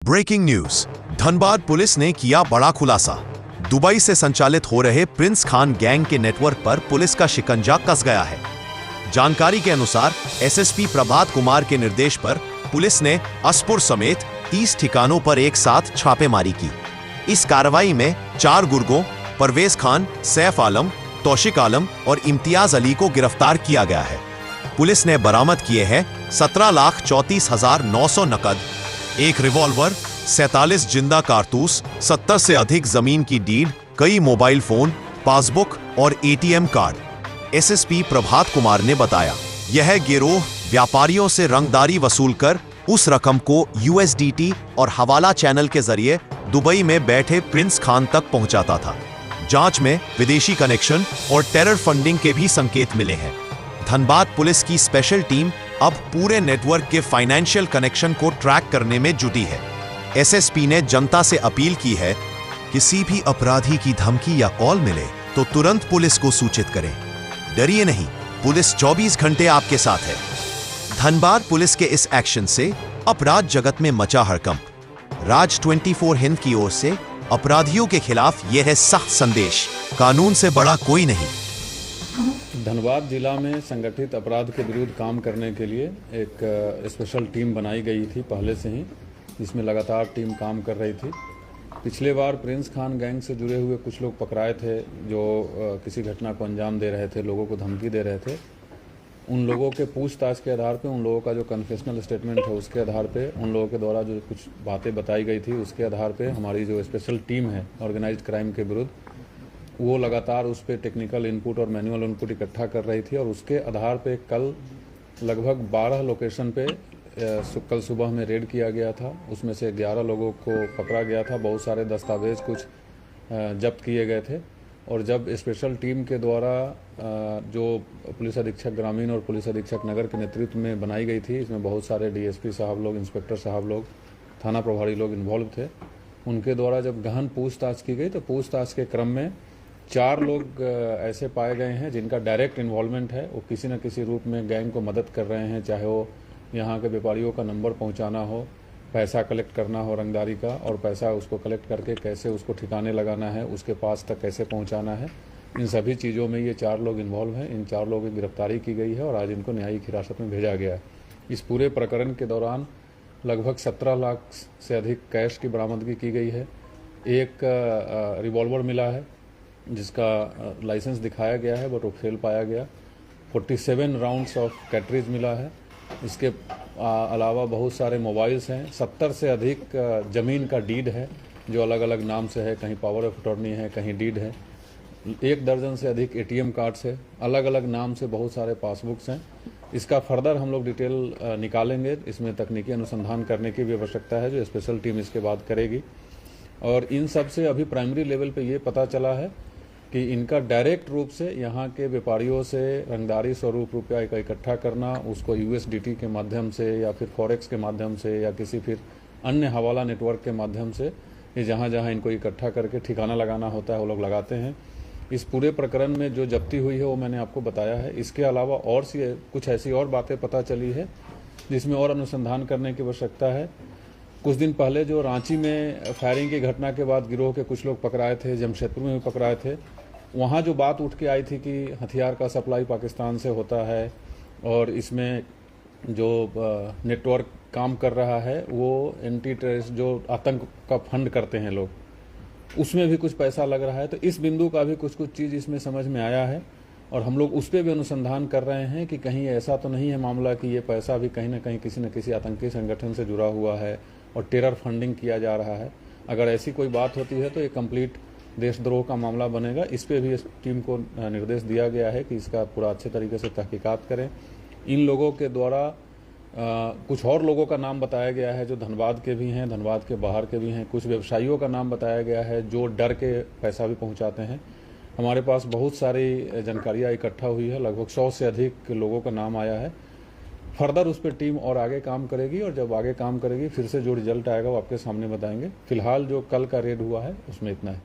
Breaking news. Dhanbad police ने किया बड़ा खुलासा। दुबई से संचालित हो रहे प्रिंस खान गैंग के नेटवर्क पर पुलिस का शिकंजा कस गया है। जानकारी के अनुसार एसएसपी प्रभात कुमार के निर्देश पर पुलिस ने असपुर समेत 30 ठिकानों पर एक साथ छापेमारी की। इस कार्रवाई में 4 गुर्गों परवेज खान, सैफ आलम, तौशिक आलम और इम्तियाज अली को गिरफ्तार किया गया है। पुलिस ने बरामद किए हैं 17,34,900 नकद, एक रिवॉल्वर, 47 जिंदा कारतूस, 70 से अधिक जमीन की डीड, कई मोबाइल फोन, पासबुक और ATM card. SSP Prabhat Kumar ने बताया, यह गिरोह व्यापारियों से रंगदारी वसूलकर उस रकम को यूएसडीटी और हवाला चैनल के जरिए दुबई में बैठे प्रिंस खान तक पहुंचाता था। जांच में विदेशी कनेक्शन और टेरर फंडिंग के भी संकेत मिले हैं। धनबाद पुलिस की स्पेशल टीम अब पूरे नेटवर्क के फाइनेंशियल कनेक्शन को ट्रैक करने में जुटी है। एसएसपी ने जनता से अपील की है, किसी भी अपराधी की धमकी या कॉल मिले तो तुरंत पुलिस को सूचित करें। डरिए नहीं, पुलिस 24 घंटे आपके साथ है। धनबाद पुलिस के इस एक्शन से अपराध जगत में मचा हड़कंप। राज 24 हिंद की ओर से अपराधियों के खिलाफ यह है सख्त संदेश, कानून से बड़ा कोई नहीं। धनबाद जिला में संगठित अपराध के विरुद्ध काम करने के लिए एक स्पेशल टीम बनाई गई थी पहले से ही, जिसमें लगातार टीम काम कर रही थी। पिछले बार प्रिंस खान गैंग से जुड़े हुए कुछ लोग पकड़ाए थे जो किसी घटना को अंजाम दे रहे थे, लोगों को धमकी दे रहे थे। उन लोगों के पूछताछ के आधार पे, उन लोगों का जो कन्फेशनल स्टेटमेंट है उसके आधार पे, उन लोगों के द्वारा जो कुछ बातें बताई गई थी उसके आधार पे हमारी जो स्पेशल टीम है ऑर्गेनाइज्ड क्राइम के विरुद्ध, वो लगातार उस पर टेक्निकल इनपुट और मैनुअल इनपुट इकट्ठा कर रही थी। और उसके आधार पे कल लगभग 12 लोकेशन पे कल सुबह में रेड किया गया था। उसमें से 11 लोगों को पकड़ा गया था। बहुत सारे दस्तावेज कुछ जब्त किए गए थे। और जब स्पेशल टीम के द्वारा जो पुलिस अधीक्षक ग्रामीण और पुलिस अधीक्षक नगर के नेतृत्व में बनाई गई थी, इसमें बहुत सारे डीएसपी साहब लोग, इंस्पेक्टर साहब लोग, थाना प्रभारी लोग इन्वॉल्व थे। उनके द्वारा जब गहन पूछताछ की गई तो पूछताछ के क्रम में 4 लोग ऐसे पाए गए हैं जिनका डायरेक्ट इन्वॉल्वमेंट है। वो किसी न किसी रूप में गैंग को मदद कर रहे हैं, चाहे वो यहाँ के व्यापारियों का नंबर पहुँचाना हो, पैसा कलेक्ट करना हो रंगदारी का, और पैसा उसको कलेक्ट करके कैसे उसको ठिकाने लगाना है, उसके पास तक कैसे पहुँचाना है, इन सभी चीज़ों में ये 4 लोग इन्वॉल्व हैं। इन 4 लोगों की गिरफ्तारी की गई है और आज इनको न्यायिक हिरासत में भेजा गया है। इस पूरे प्रकरण के दौरान लगभग 17 लाख से अधिक कैश की बरामदगी की गई है। एक रिवॉल्वर मिला है जिसका लाइसेंस दिखाया गया है बट वो फेल पाया गया। 47 राउंड्स ऑफ कैटरिज मिला है। इसके अलावा बहुत सारे मोबाइल्स हैं। 70 से अधिक ज़मीन का डीड है जो अलग अलग नाम से है, कहीं पावर ऑफ अटॉर्नी है, कहीं डीड है। 1 दर्जन से अधिक एटीएम कार्ड्स है, अलग अलग नाम से बहुत सारे पासबुक्स हैं। इसका फर्दर हम लोग डिटेल निकालेंगे। इसमें तकनीकी अनुसंधान करने की भी आवश्यकता है जो स्पेशल टीम इसके बाद करेगी। और इन सब से अभी प्राइमरी लेवल पे ये पता चला है कि इनका डायरेक्ट रूप से यहाँ के व्यापारियों से रंगदारी स्वरूप रुपया का इकट्ठा करना, उसको यूएसडीटी के माध्यम से या फिर फॉरेक्स के माध्यम से या किसी फिर अन्य हवाला नेटवर्क के माध्यम से, ये जहाँ जहाँ इनको इकट्ठा करके ठिकाना लगाना होता है वो लोग लगाते हैं। इस पूरे प्रकरण में जो जब्ती हुई है वो मैंने आपको बताया है। इसके अलावा और कुछ ऐसी और बातें पता चली है जिसमें और अनुसंधान करने की आवश्यकता है। कुछ दिन पहले जो रांची में फायरिंग की घटना के बाद गिरोह के कुछ लोग पकड़ाए थे, जमशेदपुर में भी पकड़ाए थे, वहाँ जो बात उठ के आई थी कि हथियार का सप्लाई पाकिस्तान से होता है और इसमें जो नेटवर्क काम कर रहा है वो एंटी टेररिस्ट जो आतंक का फंड करते हैं लोग, उसमें भी कुछ पैसा लग रहा है। तो इस बिंदु का भी कुछ चीज़ इसमें समझ में आया है और हम लोग उस पर भी अनुसंधान कर रहे हैं कि कहीं ऐसा तो नहीं है मामला कि ये पैसा भी कहीं ना कहीं किसी न किसी आतंकी संगठन से जुड़ा हुआ है और टेरर फंडिंग किया जा रहा है। अगर ऐसी कोई बात होती है तो ये कंप्लीट देशद्रोह का मामला बनेगा। इस पे भी इस टीम को निर्देश दिया गया है कि इसका पूरा अच्छे तरीके से तहकीकात करें। इन लोगों के द्वारा कुछ और लोगों का नाम बताया गया है जो धनबाद के भी हैं, धनबाद के बाहर के भी हैं। कुछ व्यवसायियों का नाम बताया गया है जो डर के पैसा भी पहुंचाते हैं। हमारे पास बहुत सारी जानकारियाँ इकट्ठा हुई है, लगभग 100 से अधिक लोगों का नाम आया है। फर्दर उस पर टीम और आगे काम करेगी और जब आगे काम करेगी फिर से जो रिजल्ट आएगा वो आपके सामने बताएंगे। फिलहाल जो कल का रेड हुआ है उसमें इतना है।